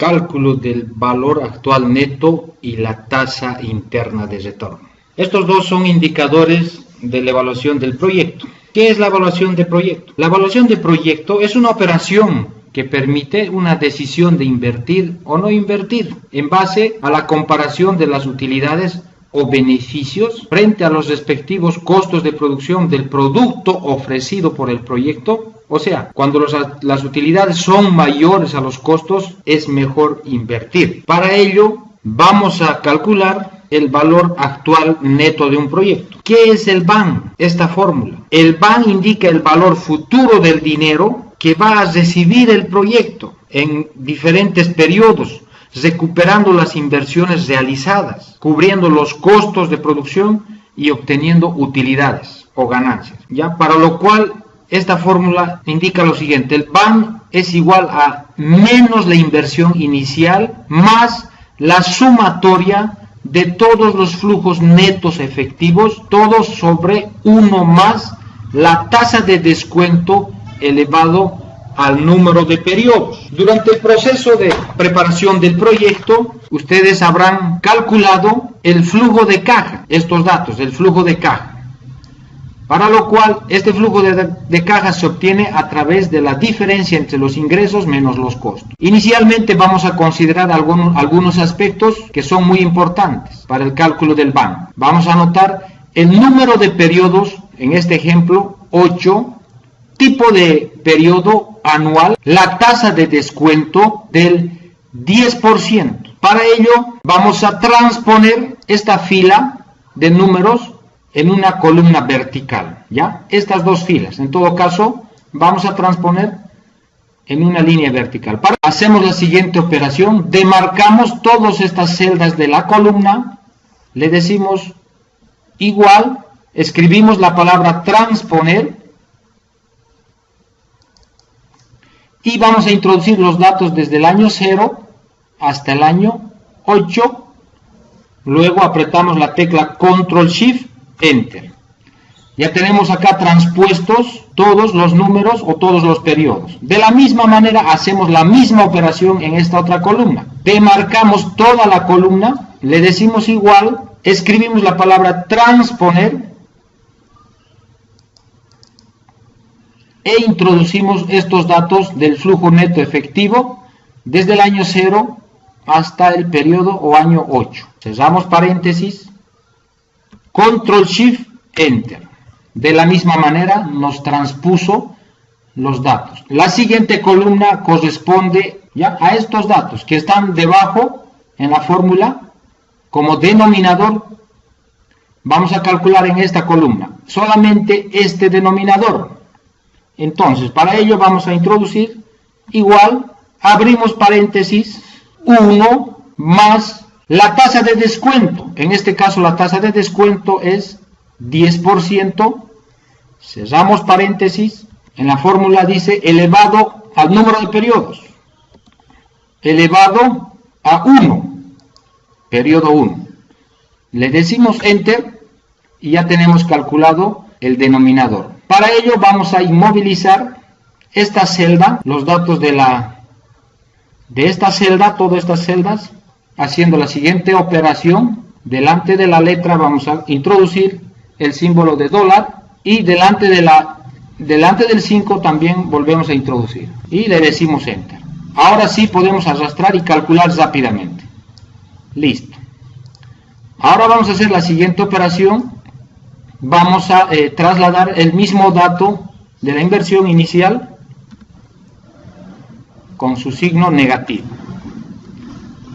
cálculo del valor actual neto y la tasa interna de retorno. Estos dos son indicadores de la evaluación del proyecto. ¿Qué es la evaluación de proyecto? La evaluación de proyecto es una operación que permite una decisión de invertir o no invertir en base a la comparación de las utilidades o beneficios frente a los respectivos costos de producción del producto ofrecido por el proyecto. O sea, cuando las utilidades son mayores a los costos, es mejor invertir. Para ello, vamos a calcular el valor actual neto de un proyecto. ¿Qué es el BAN? Esta fórmula. El BAN indica el valor futuro del dinero que va a recibir el proyecto en diferentes periodos, recuperando las inversiones realizadas, cubriendo los costos de producción y obteniendo utilidades o ganancias. ¿Ya? Para lo cual, esta fórmula indica lo siguiente: el BAN es igual a menos la inversión inicial más la sumatoria de todos los flujos netos efectivos, todos sobre 1 más la tasa de descuento elevado al número de periodos. Durante el proceso de preparación del proyecto, ustedes habrán calculado el flujo de caja, estos datos, el flujo de caja. Para lo cual, este flujo de caja se obtiene a través de la diferencia entre los ingresos menos los costos. Inicialmente vamos a considerar algunos aspectos que son muy importantes para el cálculo del BAN. Vamos a anotar el número de periodos, en este ejemplo 8, tipo de periodo anual, la tasa de descuento del 10%. Para ello vamos a transponer esta fila de números en una columna vertical, ¿ya? Estas dos filas, en todo caso, vamos a transponer en una línea vertical. Hacemos la siguiente operación: demarcamos todas estas celdas de la columna, le decimos igual, escribimos la palabra transponer y vamos a introducir los datos desde el año 0 hasta el año 8, luego apretamos la tecla Control Shift Enter. Ya tenemos acá transpuestos todos los números o todos los periodos. De la misma manera hacemos la misma operación en esta otra columna. Demarcamos toda la columna, le decimos igual, escribimos la palabra transponer e introducimos estos datos del flujo neto efectivo desde el año 0 hasta el periodo o año 8. Cerramos paréntesis. Control Shift Enter. De la misma manera nos transpuso los datos. La siguiente columna corresponde ya a estos datos que están debajo en la fórmula como denominador. Vamos a calcular en esta columna solamente este denominador. Entonces, para ello vamos a introducir igual, abrimos paréntesis, 1 más la tasa de descuento. En este caso la tasa de descuento es 10%. Cerramos paréntesis. En la fórmula dice elevado al número de periodos. Elevado a 1. Periodo 1. Le decimos Enter y ya tenemos calculado el denominador. Para ello vamos a inmovilizar esta celda, los datos de esta celda, todas estas celdas, haciendo la siguiente operación. Delante de la letra vamos a introducir el símbolo de dólar y delante del 5 también volvemos a introducir y le decimos Enter. Ahora sí podemos arrastrar y calcular rápidamente. Listo. Ahora vamos a hacer la siguiente operación. Vamos a trasladar el mismo dato de la inversión inicial con su signo negativo.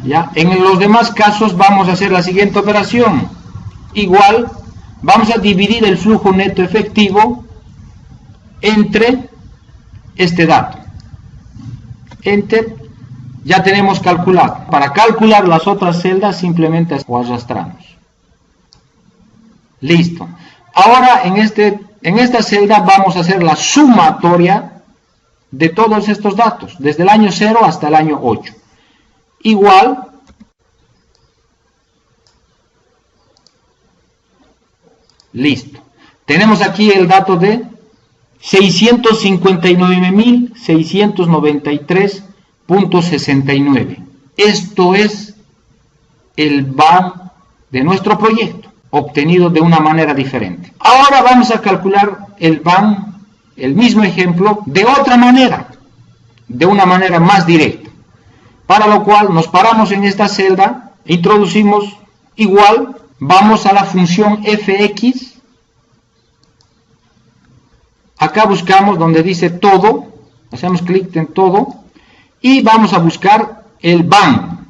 ¿Ya? En los demás casos vamos a hacer la siguiente operación. Igual, vamos a dividir el flujo neto efectivo entre este dato. Enter. Ya tenemos calculado. Para calcular las otras celdas simplemente arrastramos. Listo. Ahora en esta celda vamos a hacer la sumatoria de todos estos datos, desde el año 0 hasta el año 8. Igual, listo. Tenemos aquí el dato de 659.693.69. Esto es el BAN de nuestro proyecto, obtenido de una manera diferente. Ahora vamos a calcular el BAN, el mismo ejemplo, de otra manera, de una manera más directa. Para lo cual nos paramos en esta celda, introducimos igual, vamos a la función fx, acá buscamos donde dice todo, hacemos clic en todo y vamos a buscar el BAN.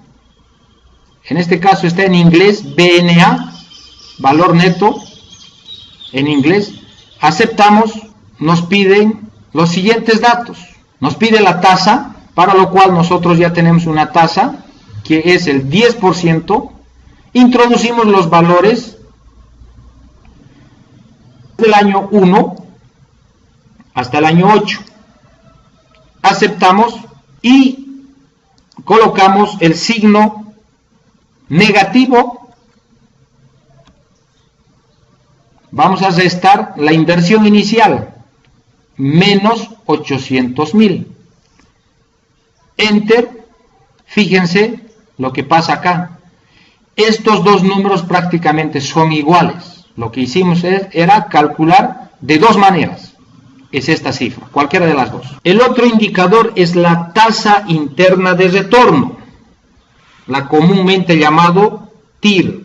En este caso está en inglés, BNA, valor neto, en inglés. Aceptamos, nos piden los siguientes datos. Nos pide la tasa, para lo cual nosotros ya tenemos una tasa, que es el 10%. Introducimos los valores del año 1 hasta el año 8. Aceptamos y colocamos el signo negativo. Vamos a restar la inversión inicial, menos 800.000. Enter. Fíjense lo que pasa acá. Estos dos números prácticamente son iguales. Lo que hicimos era calcular de dos maneras. Es esta cifra, cualquiera de las dos. El otro indicador es la tasa interna de retorno, la comúnmente llamado TIR,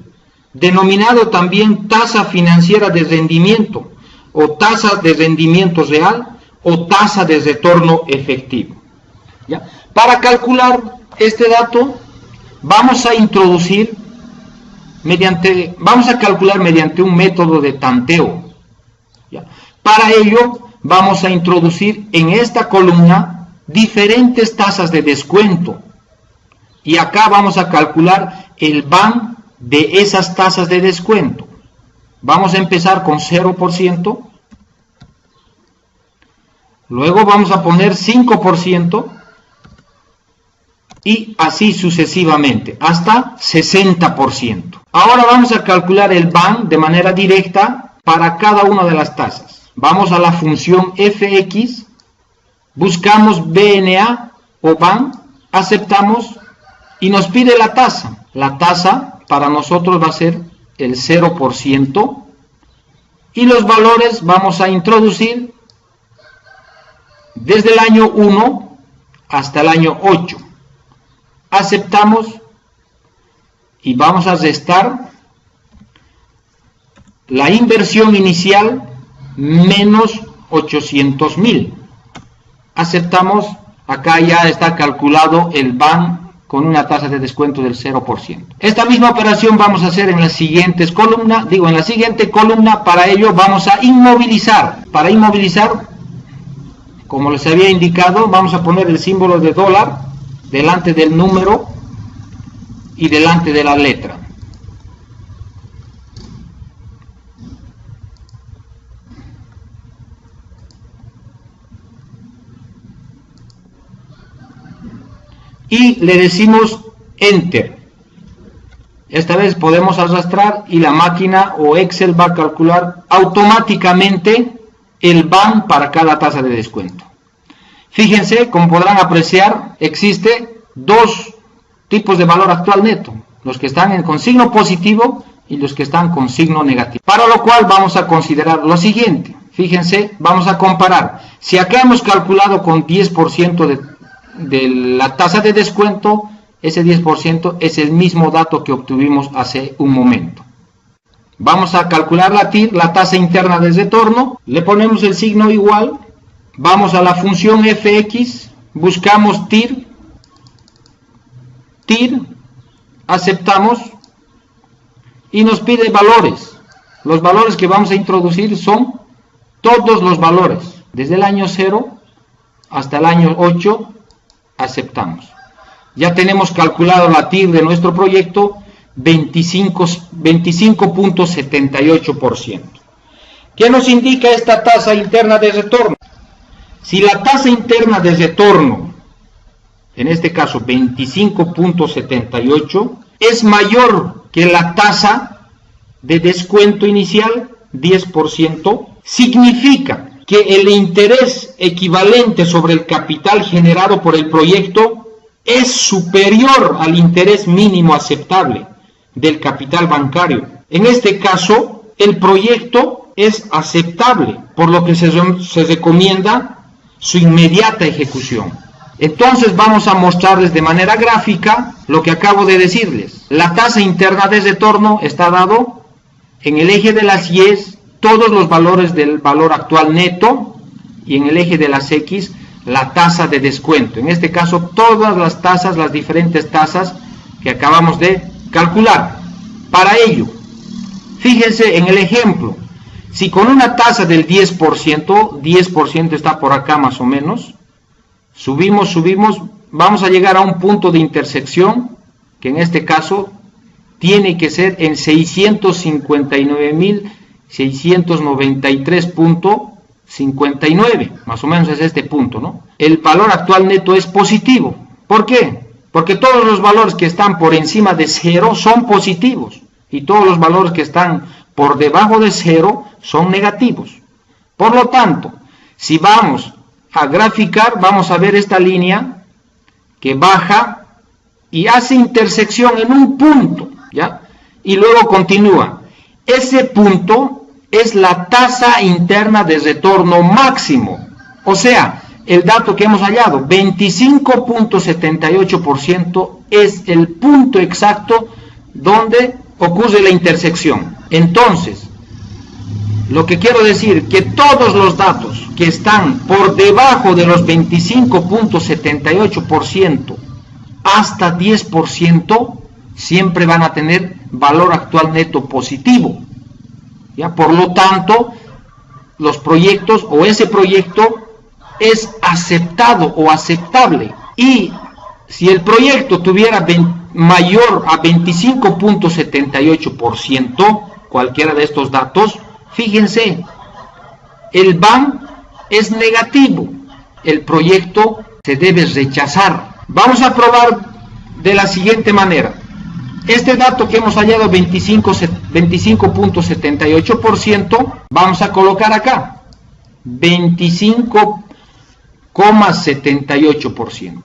denominado también tasa financiera de rendimiento, o tasa de rendimiento real, o tasa de retorno efectivo. ¿Ya? Para calcular este dato, vamos a calcular mediante un método de tanteo. ¿Ya? Para ello, vamos a introducir en esta columna diferentes tasas de descuento. Y acá vamos a calcular el BAN de esas tasas de descuento. Vamos a empezar con 0%. Luego vamos a poner 5%. Y así sucesivamente, hasta 60%. Ahora vamos a calcular el BAN de manera directa para cada una de las tasas. Vamos a la función fx, buscamos BNA o BAN, aceptamos y nos pide la tasa. La tasa para nosotros va a ser el 0% y los valores vamos a introducir desde el año 1 hasta el año 8. Aceptamos y vamos a restar la inversión inicial menos 800.000. Aceptamos, acá ya está calculado el BAN con una tasa de descuento del 0%. Esta misma operación vamos a hacer en las siguientes columnas, en la siguiente columna. Para ello vamos a inmovilizar. Para inmovilizar, como les había indicado, vamos a poner el símbolo de dólar delante del número y delante de la letra. Y le decimos Enter. Esta vez podemos arrastrar y la máquina o Excel va a calcular automáticamente el BAN para cada tasa de descuento. Fíjense, como podrán apreciar, existe dos tipos de valor actual neto, los que están con signo positivo y los que están con signo negativo. Para lo cual vamos a considerar lo siguiente. Fíjense, vamos a comparar. Si acá hemos calculado con 10% de la tasa de descuento, ese 10% es el mismo dato que obtuvimos hace un momento. Vamos a calcular la TIR, la tasa interna de retorno, le ponemos el signo igual. Vamos a la función fx, buscamos TIR, aceptamos y nos pide valores. Los valores que vamos a introducir son todos los valores, desde el año 0 hasta el año 8, aceptamos. Ya tenemos calculado la TIR de nuestro proyecto, 25.78%. ¿Qué nos indica esta tasa interna de retorno? Si la tasa interna de retorno, en este caso 25.78, es mayor que la tasa de descuento inicial, 10%, significa que el interés equivalente sobre el capital generado por el proyecto es superior al interés mínimo aceptable del capital bancario. En este caso, el proyecto es aceptable, por lo que se recomienda su inmediata ejecución. Entonces vamos a mostrarles de manera gráfica lo que acabo de decirles. La tasa interna de retorno está dado en el eje de las Y, todos los valores del valor actual neto, y en el eje de las X, la tasa de descuento. En este caso, todas las tasas, las diferentes tasas que acabamos de calcular. Para ello, fíjense en el ejemplo. Si con una tasa del 10% está por acá más o menos, subimos, vamos a llegar a un punto de intersección, que en este caso tiene que ser en 659.693.59, más o menos es este punto, ¿no? El valor actual neto es positivo. ¿Por qué? Porque todos los valores que están por encima de 0 son positivos y todos los valores que están por debajo de 0 son negativos. Por lo tanto, si vamos a graficar, vamos a ver esta línea que baja y hace intersección en un punto, ¿ya? Y luego continúa. Ese punto es la tasa interna de retorno máximo, o sea, el dato que hemos hallado, 25.78% es el punto exacto donde ocurre la intersección. Entonces, lo que quiero decir, que todos los datos que están por debajo de los 25.78% hasta 10% siempre van a tener valor actual neto positivo. ¿Ya? Por lo tanto, los proyectos o ese proyecto es aceptado o aceptable. Y si el proyecto tuviera mayor a 25.78%, cualquiera de estos datos, fíjense, el BAN es negativo, el proyecto se debe rechazar. Vamos a probar de la siguiente manera. Este dato que hemos hallado, 25.78%, vamos a colocar acá, 25,78%.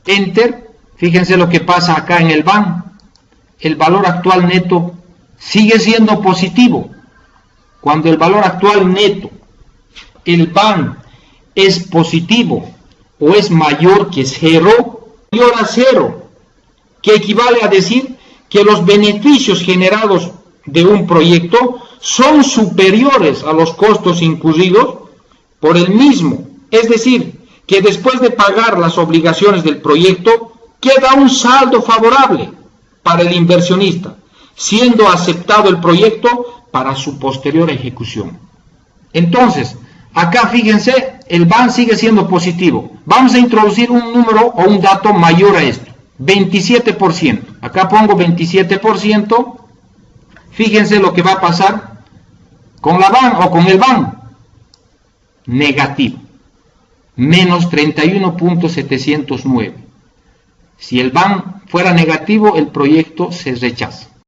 Enter, fíjense lo que pasa acá en el BAN. El valor actual neto sigue siendo positivo. Cuando el valor actual neto, el BAN, es positivo o es mayor que 0, mayor a 0, que equivale a decir que los beneficios generados de un proyecto son superiores a los costos incurridos por el mismo. Es decir, que después de pagar las obligaciones del proyecto, queda un saldo favorable para el inversionista, siendo aceptado el proyecto para su posterior ejecución. Entonces, acá fíjense, el BAN sigue siendo positivo. Vamos a introducir un número o un dato mayor a esto, 27%. Acá pongo 27%. Fíjense lo que va a pasar con la BAN o con el BAN. Negativo. Menos 31.709. Si el BAN fuera negativo, el proyecto se rechaza.